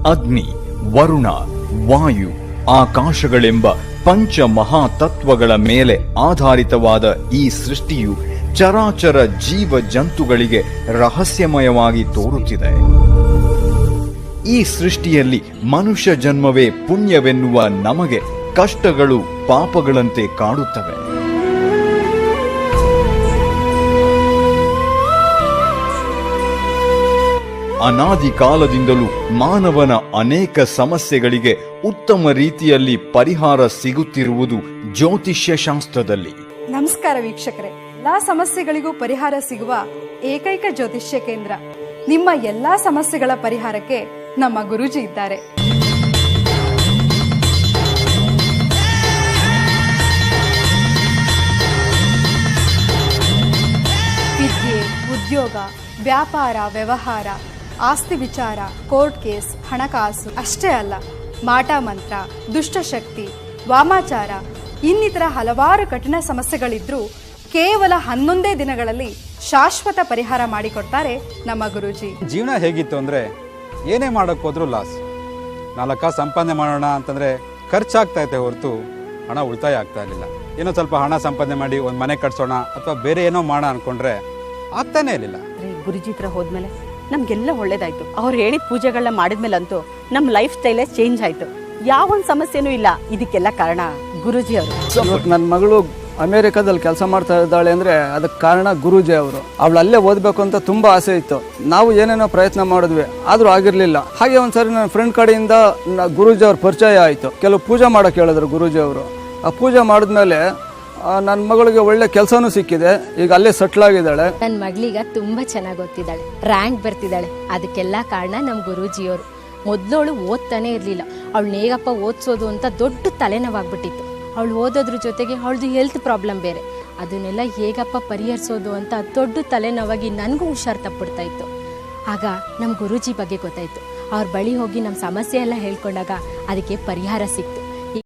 ಅಗ್ನಿ, ವರುಣ, ವಾಯು, ಆಕಾಶಗಳೆಂಬ ಪಂಚ ಮಹಾತತ್ವಗಳ ಮೇಲೆ ಆಧಾರಿತವಾದ ಈ ಸೃಷ್ಟಿಯು ಚರಾಚರ ಜೀವ ಜಂತುಗಳಿಗೆ ರಹಸ್ಯಮಯವಾಗಿ ತೋರುತ್ತಿದೆ. ಈ ಸೃಷ್ಟಿಯಲ್ಲಿ ಮನುಷ್ಯ ಜನ್ಮವೇ ಪುಣ್ಯವೆನ್ನುವ ನಮಗೆ ಕಷ್ಟಗಳು ಪಾಪಗಳಂತೆ ಕಾಡುತ್ತವೆ. ಅನಾದಿ ಕಾಲದಿಂದಲೂ ಮಾನವನ ಅನೇಕ ಸಮಸ್ಯೆಗಳಿಗೆ ಉತ್ತಮ ರೀತಿಯಲ್ಲಿ ಪರಿಹಾರ ಸಿಗುತ್ತಿರುವುದು ಜ್ಯೋತಿಷ್ಯ ಶಾಸ್ತ್ರದಲ್ಲಿ. ನಮಸ್ಕಾರ ವೀಕ್ಷಕರೇ, ಎಲ್ಲಾ ಸಮಸ್ಯೆಗಳಿಗೂ ಪರಿಹಾರ ಸಿಗುವ ಏಕೈಕ ಜ್ಯೋತಿಷ್ಯ ಕೇಂದ್ರ. ನಿಮ್ಮ ಎಲ್ಲಾ ಸಮಸ್ಯೆಗಳ ಪರಿಹಾರಕ್ಕೆ ನಮ್ಮ ಗುರೂಜಿ ಇದ್ದಾರೆ. ವಿದ್ಯೆ, ಉದ್ಯೋಗ, ವ್ಯಾಪಾರ, ವ್ಯವಹಾರ, ಆಸ್ತಿ ವಿಚಾರ, ಕೋರ್ಟ್ ಕೇಸ್, ಹಣಕಾಸು ಅಷ್ಟೇ ಅಲ್ಲ, ಮಾಟ ಮಂತ್ರ, ದುಷ್ಟಶಕ್ತಿ, ವಾಮಾಚಾರ ಇನ್ನಿತರ ಹಲವಾರು ಕಠಿಣ ಸಮಸ್ಯೆಗಳಿದ್ರೂ ಕೇವಲ 11 ದಿನಗಳಲ್ಲಿ ಶಾಶ್ವತ ಪರಿಹಾರ ಮಾಡಿಕೊಡ್ತಾರೆ ನಮ್ಮ ಗುರೂಜಿ. ಜೀವನ ಹೇಗಿತ್ತು ಅಂದರೆ ಏನೇ ಮಾಡೋಕ್ಕೆ ಹೋದ್ರೂ ಲಾಸ್. 4 ಕಾಸು ಸಂಪಾದನೆ ಮಾಡೋಣ ಅಂತಂದರೆ ಖರ್ಚಾಗ್ತಾ ಇತ್ತೆ ಹೊರತು ಹಣ ಉಳಿತಾಯ ಆಗ್ತಾ ಇರಲಿಲ್ಲ. ಏನೋ ಸ್ವಲ್ಪ ಹಣ ಸಂಪಾದನೆ ಮಾಡಿ ಒಂದು ಮನೆ ಕಟ್ಸೋಣ ಅಥವಾ ಬೇರೆ ಏನೋ ಮಾಡೋಣ ಅಂದ್ಕೊಂಡ್ರೆ ಆಗ್ತಾನೆ ಇರಲಿಲ್ಲ. ಗುರುಜಿ ಹತ್ರ ಹೋದ್ಮೇಲೆ ನಮ್ಗೆಲ್ಲ ಒಳ್ಳೇದಾಯ್ತು. ಅವ್ರು ಹೇಳಿದ ಪೂಜೆಗಳನ್ನ ಮಾಡಿದ್ಮೇಲಂತೂ ನಮ್ಮ ಲೈಫ್ ಸ್ಟೈಲೇ ಚೇಂಜ್ ಆಯ್ತು. ಯಾವೊಂದು ಸಮಸ್ಯೆನೂ ಇಲ್ಲ. ಇದಕ್ಕೆಲ್ಲ ಕಾರಣ ಗುರೂಜಿ ಅವರು. ಇವತ್ತು ನನ್ನ ಮಗಳು ಅಮೇರಿಕಾದಲ್ಲಿ ಕೆಲಸ ಮಾಡ್ತಾ ಇದ್ದಾಳೆ ಅಂದರೆ ಅದಕ್ಕೆ ಕಾರಣ ಗುರೂಜಿ ಅವರು. ಅವಳು ಅಲ್ಲೇ ಓದಬೇಕು ಅಂತ ತುಂಬ ಆಸೆ ಇತ್ತು. ನಾವು ಏನೇನೋ ಪ್ರಯತ್ನ ಮಾಡಿದ್ವಿ, ಆದರೂ ಆಗಿರಲಿಲ್ಲ. ಹಾಗೆ ಒಂದ್ಸರಿ ನನ್ನ ಫ್ರೆಂಡ್ ಕಡೆಯಿಂದ ಗುರೂಜಿ ಅವ್ರ ಪರಿಚಯ ಆಯಿತು. ಕೆಲವು ಪೂಜೆ ಮಾಡೋಕ್ಕೆ ಹೇಳಿದ್ರು ಗುರೂಜಿ ಅವರು. ಆ ಪೂಜೆ ಮಾಡಿದ್ಮೇಲೆ ನನ್ನ ಮಗಳಿಗೆ ಒಳ್ಳೆ ಕೆಲಸನೂ ಸಿಕ್ಕಿದೆ. ಈಗ ಅಲ್ಲೇ ಸೆಟ್ಲ್ ಆಗಿದ್ದಾಳೆ. ನನ್ನ ಮಗಳೀಗ ತುಂಬ ಚೆನ್ನಾಗಿ ಓದ್ತಿದ್ದಾಳೆ, ರ್ಯಾಂಕ್ ಬರ್ತಿದ್ದಾಳೆ. ಅದಕ್ಕೆಲ್ಲ ಕಾರಣ ನಮ್ಮ ಗುರೂಜಿಯವರು. ಮೊದಲವಳು ಓದ್ತಾನೆ ಇರಲಿಲ್ಲ. ಅವಳನ್ನ ಹೇಗಪ್ಪ ಓದಿಸೋದು ಅಂತ ದೊಡ್ಡ ತಲೆನೋವಾಗ್ಬಿಟ್ಟಿತ್ತು. ಅವಳು ಓದೋದ್ರ ಜೊತೆಗೆ ಅವಳದು ಹೆಲ್ತ್ ಪ್ರಾಬ್ಲಮ್ ಬೇರೆ. ಅದನ್ನೆಲ್ಲ ಹೇಗಪ್ಪ ಪರಿಹರಿಸೋದು ಅಂತ ದೊಡ್ಡ ತಲೆನೋವಾಗಿ ನನಗೂ ಹುಷಾರು ತಪ್ಪಿಡ್ತಾ ಇತ್ತು. ಆಗ ನಮ್ಮ ಗುರೂಜಿ ಬಗ್ಗೆ ಗೊತ್ತಾಯಿತು. ಅವ್ರ ಬಳಿ ಹೋಗಿ ನಮ್ಮ ಸಮಸ್ಯೆ ಎಲ್ಲ ಹೇಳ್ಕೊಂಡಾಗ ಅದಕ್ಕೆ ಪರಿಹಾರ ಸಿಕ್ತು.